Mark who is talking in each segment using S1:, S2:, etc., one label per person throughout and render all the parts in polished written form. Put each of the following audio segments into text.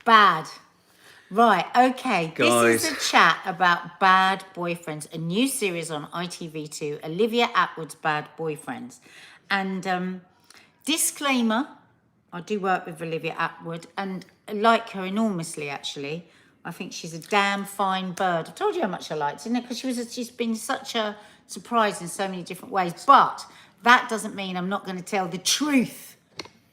S1: Bad. Right, okay.
S2: Guys.
S1: This is a chat about bad boyfriends, a new series on ITV2, Olivia Attwood's Bad Boyfriends. And disclaimer, I do work with Olivia Attwood and I like her enormously, actually. I think she's a damn fine bird. I told you how much I liked her, because she's been such a surprise in so many different ways. But that doesn't mean I'm not going to tell the truth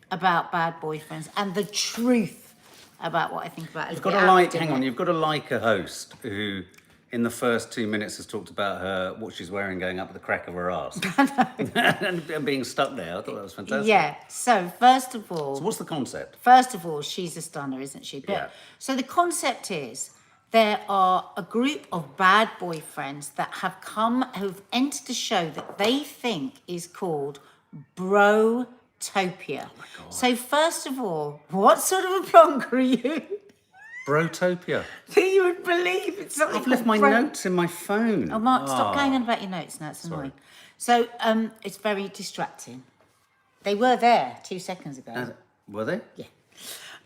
S1: about bad boyfriends and the truth about what I think about
S2: You've
S1: Olivia
S2: got to like,
S1: Attwood,
S2: hang on, you've got to like a host who, in the first 2 minutes, has talked about her, what she's wearing going up the crack of her arse. and being stuck there. I thought that was fantastic.
S1: Yeah, so first of all...
S2: So what's the concept?
S1: First of all, she's a stunner, isn't she? But,
S2: Yeah.
S1: So the concept is there are a group of bad boyfriends that who've entered a show that they think is called Brotopia.
S2: Oh my God.
S1: So first of all, what sort of a plonker are you?
S2: Brotopia.
S1: That you would believe it's something
S2: I've left my notes in my phone.
S1: Oh, Mark, stop going on about your notes now. It's annoying. So it's very distracting. They were there 2 seconds ago.
S2: Were they?
S1: Yeah.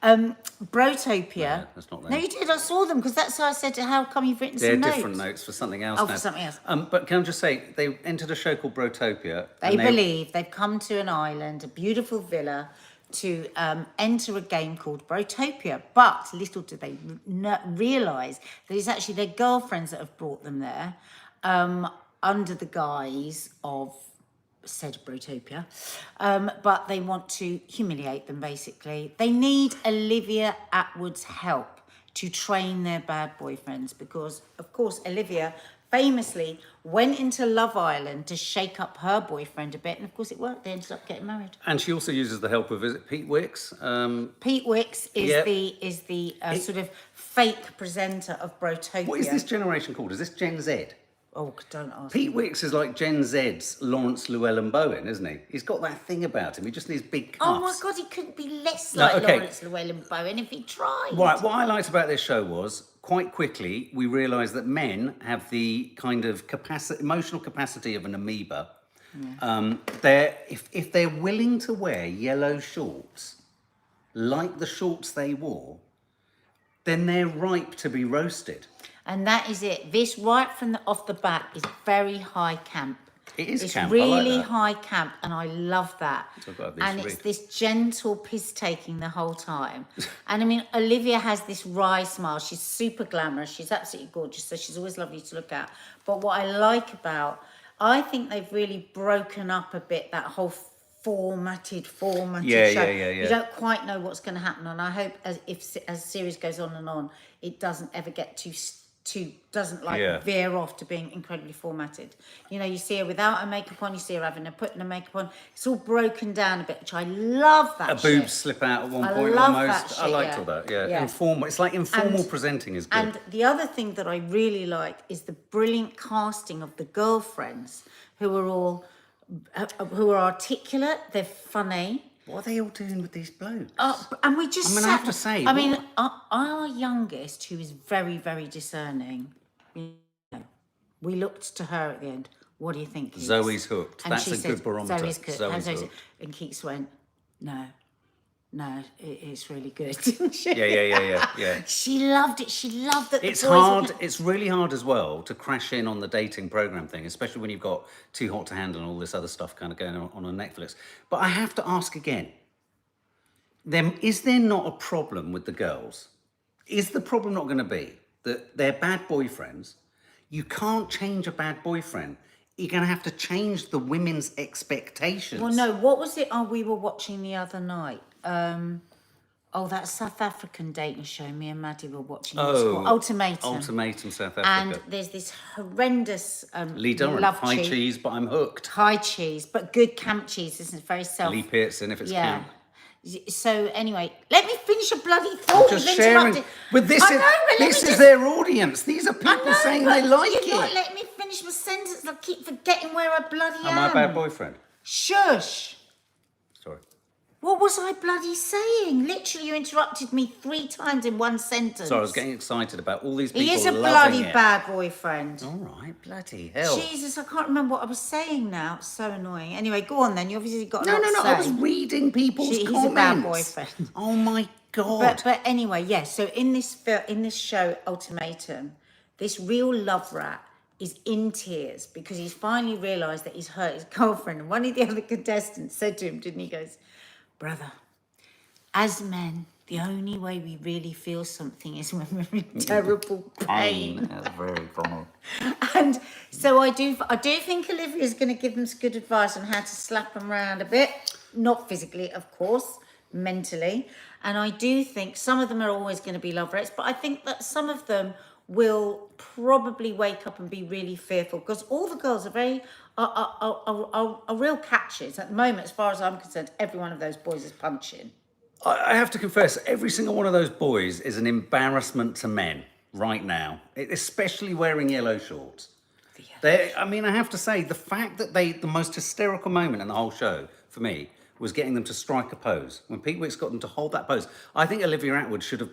S1: Brotopia.
S2: No, that's not them.
S1: No, you did. I saw them because that's how I said, how come you've written
S2: They're
S1: some notes?
S2: different notes for something else
S1: Oh,
S2: now.
S1: for something else.
S2: But can I just say, they entered a show called Brotopia.
S1: They believe they've come to an island, a beautiful villa, to enter a game called Brotopia. But little do they realise that it's actually their girlfriends that have brought them there under the guise of said Brotopia. But they want to humiliate them, basically. They need Olivia Attwood's help to train their bad boyfriends because, of course, Olivia famously went into Love Island to shake up her boyfriend a bit, and of course it worked. They ended up getting married.
S2: And she also uses the help of, is it Pete Wicks?
S1: Pete Wicks is
S2: Yep.
S1: the sort of fake presenter of Brotopia.
S2: What is this generation called? Is this Gen Z?
S1: Oh, don't ask.
S2: Pete Wicks is like Gen Z's Lawrence Llewellyn-Bowen, isn't he? He's got that thing about him. He just needs big cuffs.
S1: Oh my God, he couldn't be less like Lawrence Llewellyn-Bowen if he tried.
S2: Right, what I liked about this show was, quite quickly, we realised that men have the kind of emotional capacity of an amoeba. Yeah. If they're willing to wear yellow shorts, like the shorts they wore, then they're ripe to be roasted.
S1: And that is it. This right from off the bat is very high camp.
S2: It is
S1: it's
S2: camp.
S1: really
S2: I like that.
S1: high camp, and I love that. And it's this gentle piss taking the whole time. And I mean, Olivia has this wry smile. She's super glamorous. She's absolutely gorgeous. So she's always lovely to look at. But what I like I think they've really broken up a bit that whole formatted show.
S2: Yeah.
S1: You don't quite know what's going to happen, and I hope as the series goes on and on, it doesn't ever get veer off to being incredibly formatted. You know, you see her without her makeup on, you see her putting her makeup on. It's all broken down a bit, which I love that.
S2: Boobs slip out at one point
S1: love
S2: almost.
S1: That shit,
S2: I liked all that. Yeah. Informal. It's like informal presenting is good.
S1: And the other thing that I really like is the brilliant casting of the girlfriends who are articulate, they're funny.
S2: What are they all doing with these blokes?
S1: And we just
S2: I have to say...
S1: our youngest, who is very, very discerning, we looked to her at the end. What do you think?
S2: Zoe's hooked.
S1: And
S2: that's a good barometer.
S1: Zoe's hooked. And Keats went, no, it's really good, didn't she?
S2: Yeah.
S1: She loved it. She loved that.
S2: It's hard. It's really hard as well to crash in on the dating program thing, especially when you've got Too Hot to Handle and all this other stuff kind of going on Netflix. But I have to ask again, is there not a problem with the girls? Is the problem not going to be that they're bad boyfriends? You can't change a bad boyfriend. You're going to have to change the women's expectations.
S1: Well, no, what was it we were watching the other night? That South African dating show me and Maddie were watching. Ultimatum.
S2: Ultimatum, South Africa.
S1: And there's this horrendous
S2: Lee Doran, high cheese, but I'm hooked.
S1: High cheese, but good camp cheese. This is very
S2: Lee Pearson, if it's camp.
S1: So anyway, let me finish a bloody thought.
S2: I'm just sharing. But this is their audience. These are people saying they like it.
S1: You're not letting me finish my sentence. I keep forgetting where I bloody am.
S2: Am I a bad boyfriend?
S1: Shush.
S2: Sorry.
S1: What was I bloody saying? Literally, you interrupted me 3 times in one sentence.
S2: Sorry, I was getting excited about all these people.
S1: He is a bloody bad boyfriend.
S2: All right, bloody hell.
S1: Jesus, I can't remember what I was saying now. It's so annoying. Anyway, go on then. You obviously got a lot to say.
S2: I was reading people's comments.
S1: He's a bad boyfriend.
S2: Oh my God.
S1: But anyway, yes. So in this show, Ultimatum, this real love rat is in tears because he's finally realised that he's hurt his girlfriend. And one of the other contestants said to him, didn't he? Goes, brother, as men, the only way we really feel something is when we're in terrible pain.
S2: That's very funny.
S1: And so I do think Olivia's going to give them some good advice on how to slap them around a bit, not physically, of course, mentally. And I do think some of them are always going to be love rates, but I think that some of them will probably wake up and be really fearful because all the girls are very are real catches at the moment. As far as I'm concerned, every one of those boys is punching.
S2: I have to confess, every single one of those boys is an embarrassment to men right now, especially wearing yellow shorts. I mean, I have to say, the fact that the most hysterical moment in the whole show, for me, was getting them to strike a pose. When Pete Wicks got them to hold that pose, I think Olivia Attwood should have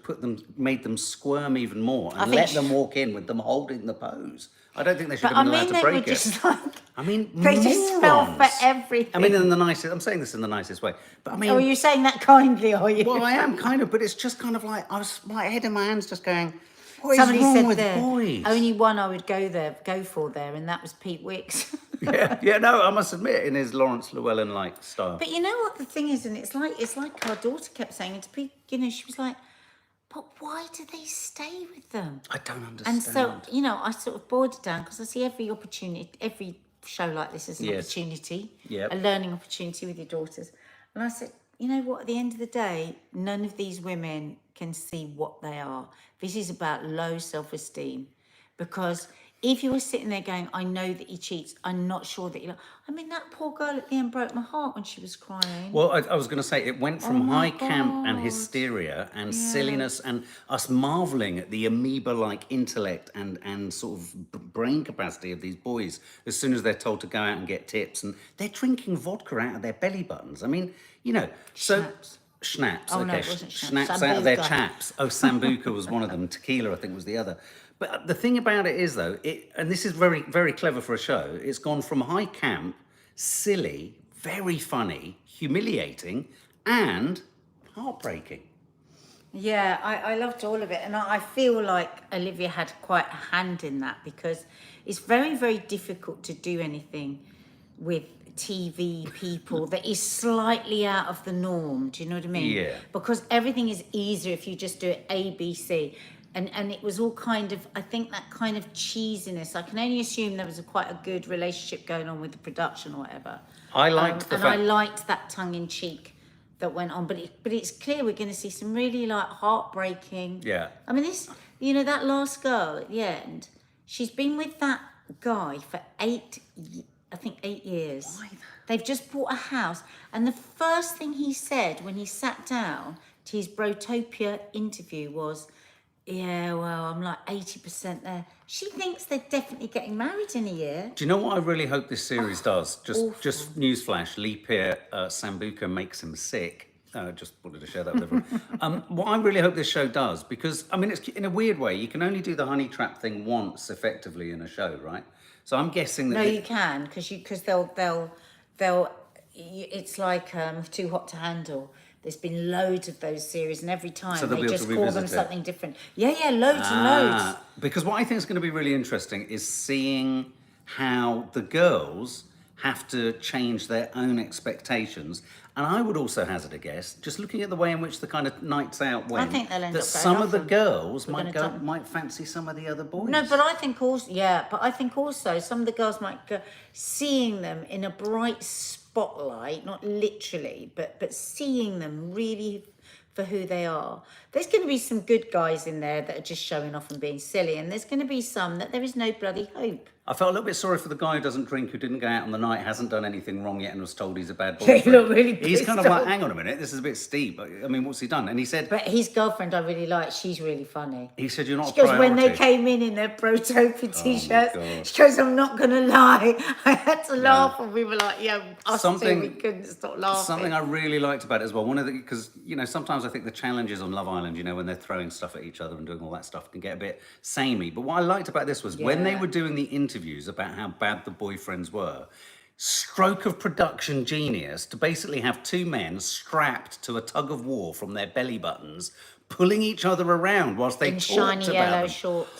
S2: made them squirm even more and let them walk in with them holding the pose. I don't think they should have been allowed to break it.
S1: Just like,
S2: I mean,
S1: they just fell for everything.
S2: I mean, I'm saying this in the nicest way, but I mean...
S1: Oh, are you saying that kindly, are you?
S2: Well, I am kind of, but it's just kind of like, I was like head in my hands just going, what
S1: Somebody
S2: is wrong
S1: said
S2: with
S1: there,
S2: boys?
S1: only one I would go for there, and that was Pete Wicks.
S2: No, I must admit, in his Lawrence Llewellyn-like style.
S1: But you know what the thing is, and it's like our daughter kept saying, and to Pete, she was like, but why do they stay with them?
S2: I don't understand.
S1: And so, I sort of boiled it down because I see every show like this as an opportunity, a learning opportunity with your daughters. And I said, you know what, at the end of the day, none of these women can see what they are. This is about low self-esteem. Because if you were sitting there going, I know that he cheats, I'm not sure that I mean, that poor girl at the end broke my heart when she was crying.
S2: Well, I was going to say, it went from high camp and hysteria and silliness and us marvelling at the amoeba-like intellect and sort of brain capacity of these boys as soon as they're told to go out and get tips. And they're drinking vodka out of their belly buttons. I mean, so... Schnapps.
S1: Oh,
S2: okay.
S1: no, it wasn't
S2: Schnapps out of their chaps. Oh, Sambuca was one of them. Tequila, I think, was the other. But the thing about it is, though, and this is very, very clever for a show, it's gone from high camp, silly, very funny, humiliating, and heartbreaking.
S1: Yeah, I loved all of it. And I feel like Olivia had quite a hand in that because it's very, very difficult to do anything with TV people that is slightly out of the norm. Do you know what I mean?
S2: Yeah.
S1: Because everything is easier if you just do it A, B, C. And it was all kind of, I think that kind of cheesiness. I can only assume there was quite a good relationship going on with the production or whatever.
S2: I liked
S1: I liked that tongue in cheek that went on. But it's clear we're going to see some really like heartbreaking.
S2: Yeah.
S1: I mean, that last girl at the end, she's been with that guy for 8 years.
S2: Why?
S1: They've just bought a house. And the first thing he said when he sat down to his Brotopia interview was, yeah, well, I'm like 80% there. She thinks they're definitely getting married in a year.
S2: Do you know what I really hope this series does? Just newsflash, Lee Peer, Sambuca makes him sick. Just wanted to share that with everyone. What I really hope this show does, because, I mean, it's in a weird way, you can only do the honey trap thing once effectively in a show, right? So I'm guessing that...
S1: No, you can, because they'll it's like Too Hot to Handle. There's been loads of those series, and every time they just call them something different. Yeah, loads and loads.
S2: Because what I think is going to be really interesting is seeing how the girls have to change their own expectations. And I would also hazard a guess, just looking at the way in which the kind of nights out went,
S1: I think they'll end
S2: that
S1: up going
S2: some
S1: off
S2: of the
S1: and
S2: girls might fancy some of the other boys.
S1: No, but I think also, some of the girls might go, seeing them in a bright spotlight, not literally, but seeing them really for who they are. There's going to be some good guys in there that are just showing off and being silly, and there's going to be some that there is no bloody hope.
S2: I felt a little bit sorry for the guy who doesn't drink, who didn't go out on the night, hasn't done anything wrong yet, and was told he's a bad boyfriend.
S1: He looked really
S2: He's kind of
S1: pissed
S2: like,
S1: off.
S2: hang on a minute, this is a bit steep. I mean, what's he done? And he said...
S1: But his girlfriend I really like, she's really funny.
S2: He said, you're not
S1: She
S2: a
S1: goes,
S2: priority.
S1: when they came in their Protopia t-shirts,
S2: God.
S1: she goes, I'm not going to lie. I had to laugh, and we were like, yeah, us too, we couldn't stop laughing.
S2: Something I really liked about it as well, because, sometimes I think the challenges on Love Island, when they're throwing stuff at each other and doing all that stuff, can get a bit samey. But what I liked about this was when they were doing the interviews about how bad the boyfriends were, stroke of production genius to basically have two men strapped to a tug of war from their belly buttons, pulling each other around whilst they
S1: In
S2: talked
S1: shiny
S2: about
S1: yellow
S2: them.
S1: shorts.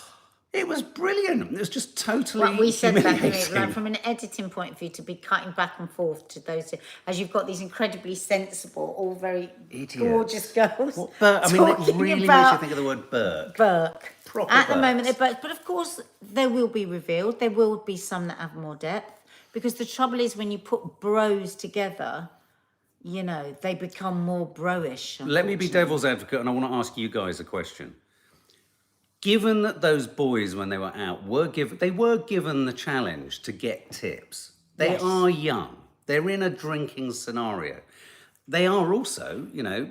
S2: It was brilliant. It was just totally
S1: Well, we said that, didn't we?
S2: humiliating.
S1: Like from an editing point of view, to be cutting back and forth to those two, as you've got these incredibly sensible, all very
S2: Idiots.
S1: gorgeous girls.
S2: What Burke? I mean, it
S1: talking
S2: really makes
S1: about
S2: you think of the word Burke.
S1: Burke.
S2: Proper
S1: At the moment,
S2: Burks.
S1: they're Burke, but of course, they will be revealed. There will be some that have more depth, because the trouble is when you put bros together, you know, they become more bro-ish.
S2: Let me be devil's advocate, and I want to ask you guys a question. Given that those boys, when they were out, were given the challenge to get tips. They
S1: Yes.
S2: are young. They're in a drinking scenario. They are also, you know,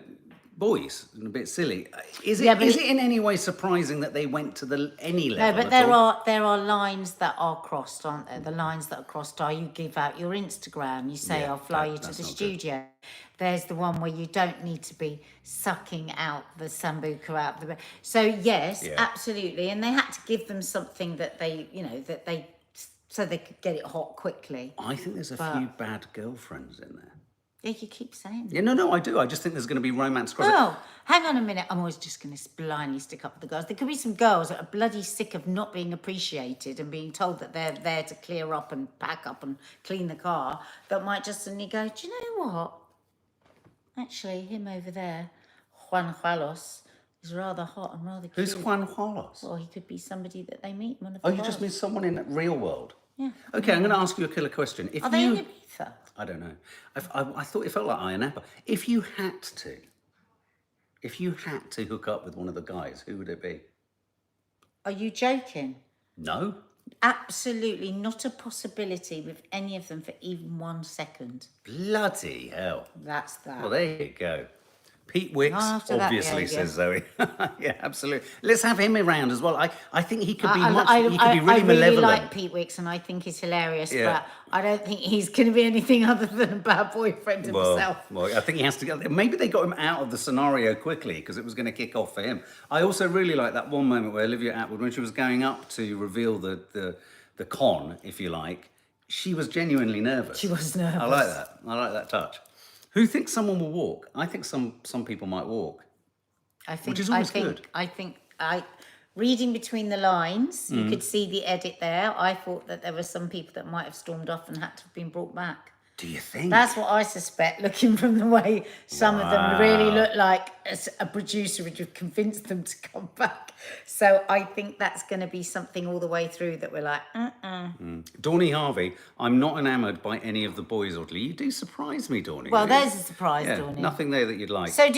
S2: boys and a bit silly. Is it in any way surprising that they went to any level?
S1: No, but
S2: at all?
S1: there are lines that are crossed, aren't there? The lines that are crossed are you give out your Instagram, you say
S2: Yeah,
S1: I'll fly you to
S2: that's
S1: the
S2: not good.
S1: studio. There's the one where you don't need to be sucking out the sambuca out the. So yes,
S2: Yeah.
S1: absolutely, and they had to give them something that they, you know, so they could get it hot quickly.
S2: I think there's a few bad girlfriends in there.
S1: Yeah, you keep saying that.
S2: Yeah, no, I do. I just think there's going to be romance crossing.
S1: Oh, hang on a minute. I'm always just going to blindly stick up for the girls. There could be some girls that are bloody sick of not being appreciated and being told that they're there to clear up and pack up and clean the car, that might just suddenly go, do you know what? Actually, him over there, Juan Carlos, is rather hot and rather cute.
S2: Who's Juan Carlos?
S1: Well, he could be somebody that they meet. One of the
S2: Oh, you
S1: bars.
S2: just mean someone in the real world?
S1: Yeah.
S2: Okay, I'm going to ask you a killer question. If
S1: Are they
S2: you,
S1: in Ibiza?
S2: I don't know. I thought it felt like Iron Apple. If you had to hook up with one of the guys, who would it be?
S1: Are you joking?
S2: No?
S1: Absolutely not a possibility with any of them for even 1 second.
S2: Bloody hell.
S1: That's that.
S2: Well, there you go. Pete Wicks,
S1: After that,
S2: obviously,
S1: yeah.
S2: says Zoe. Yeah, absolutely. Let's have him around as well. I think he could be he could be
S1: I
S2: really
S1: really
S2: malevolent.
S1: like Pete Wicks and I think he's hilarious,
S2: Yeah.
S1: but I don't think he's going to be anything other than a bad boyfriend himself.
S2: Well, I think he has to get. Maybe they got him out of the scenario quickly because it was going to kick off for him. I also really like that one moment where Olivia Attwood, when she was going up to reveal the con, if you like, she was genuinely nervous.
S1: She was nervous.
S2: I like that. I like that touch. Who thinks someone will walk? I think some people might walk.
S1: I think,
S2: Which is always good.
S1: reading between the lines,
S2: Mm.
S1: you could see the edit there. I thought that there were some people that might have stormed off and had to have been brought back.
S2: Do you think?
S1: That's what I suspect, looking from the way some of them really look like a producer would have convinced them to come back. So I think that's going to be something all the way through that we're like,
S2: Dawny Harvey, I'm not enamoured by any of the boys, oddly. You do surprise me, Dawny.
S1: well, there's a surprise,
S2: yeah,
S1: Dawny.
S2: nothing there that you'd like.
S1: What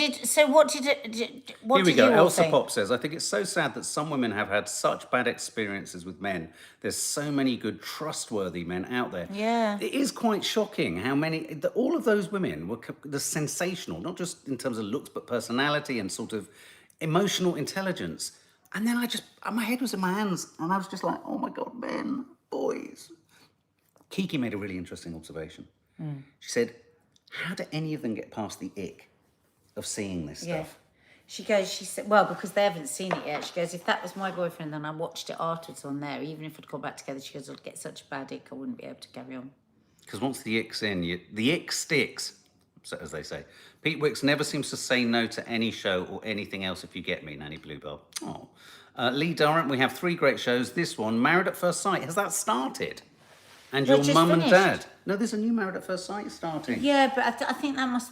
S1: did
S2: Here we
S1: you
S2: go.
S1: all
S2: Elsa
S1: think?
S2: Pop says, I think it's so sad that some women have had such bad experiences with men. There's so many good, trustworthy men out there.
S1: Yeah.
S2: It is quite shocking how many, all of those women were the sensational, not just in terms of looks, but personality and sort of emotional intelligence. And then my head was in my hands and I was just like, oh my God, men, boys. Kiki made a really interesting observation. She said, how do any of them get past the ick of seeing this stuff?
S1: She said, well, because they haven't seen it yet. She goes, if that was my boyfriend and I watched it afterwards on there, even if I'd gone back together, she goes, I'd get such a bad ick, I wouldn't be able to carry on.
S2: Because once the ick's in, the ick sticks, so as they say. Pete Wicks never seems to say no to any show or anything else, if you get me, Nanny Bluebell. Oh. Lee Durrant, we have 3 great shows. This one, Married at First Sight, has that started? And
S1: Well,
S2: your
S1: just
S2: mum and
S1: finished.
S2: dad. No, there's a new Married at First Sight starting.
S1: Yeah, but I think that must,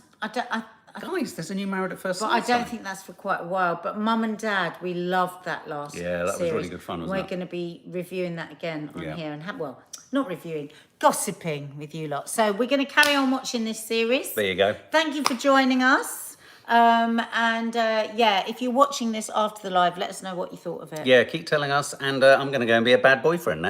S2: Guys, there's a new Married at First
S1: but
S2: Sight.
S1: I don't
S2: starting.
S1: think that's for quite a while. But Mum and Dad, we loved that last
S2: Yeah, that was
S1: series.
S2: really good fun, wasn't
S1: We're
S2: it?
S1: going to be reviewing that again on
S2: Yeah.
S1: here and not reviewing, gossiping with you lot. So we're going to carry on watching this series.
S2: There you go.
S1: Thank you for joining us. If you're watching this after the live, let us know what you thought of it.
S2: Yeah, keep telling us, and I'm going to go and be a bad boyfriend now.